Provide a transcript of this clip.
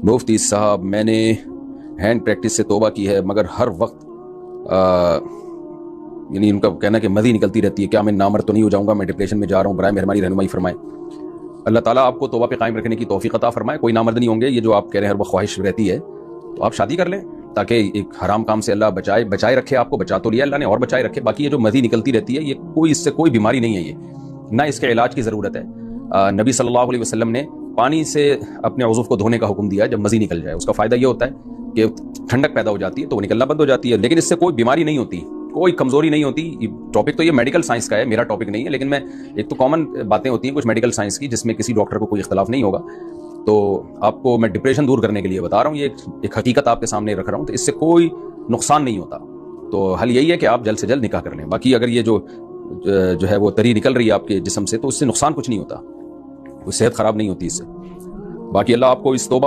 मुफ्ती साहब, मैंने hand practice से तौबा की है मगर हर वक्त यानी उनका कहना है कि मज़ी निकलती रहती है। क्या मैं नामर्द तो नहीं हो जाऊंगा? मैं डिप्रेशन में जा रहा हूँ, बराए मेहरबानी रहनुमाई फरमाएं। अल्लाह ताला आपको तौबा पे कायम रखने की तौफीक अता फरमाए। कोई नामर्द नहीं होंगे। ये जो आप कह रहे हैं हर वक्त ख्वाहिश रहती है, तो आप शादी कर लें ताकि एक हराम काम से अल्लाह बचाए रखे। आपको बचा तो लिया अल्लाह ने, और बचाए रखे। बाकी ये जो मज़ी निकलती रहती है, ये इससे कोई बीमारी नहीं है, ये ना इसके इलाज की ज़रूरत है। नबी सल्लल्लाहु अलैहि वसल्लम ने पानी से अपने उज़ुव को धोने का हुक्म दिया है जब मज़ी निकल जाए। उसका फ़ायदा ये होता है कि ठंडक पैदा हो जाती है तो वो निकलना बंद हो जाती है, लेकिन इससे कोई बीमारी नहीं होती, कोई कमज़ोरी नहीं होती। टॉपिक तो ये मेडिकल साइंस का है, मेरा टॉपिक नहीं है, लेकिन मैं एक तो कॉमन बातें होती हैं कुछ मेडिकल साइंस की जिसमें किसी डॉक्टर को कोई इख्तलाफ नहीं होगा। तो आपको मैं डिप्रेशन दूर करने के लिए बता रहा हूँ, ये एक हकीकत आपके सामने रख रहा हूँ, तो इससे कोई नुकसान नहीं होता। तो हल यही है कि आप जल्द से जल्द निकाह कर लें। बाकी अगर ये जो है वो तरी निकल रही है आपके जिस्म से, तो उससे नुकसान कुछ नहीं होता, कोई सेहत ख़राब नहीं होती इससे। बाकी अल्लाह आपको इस तौबा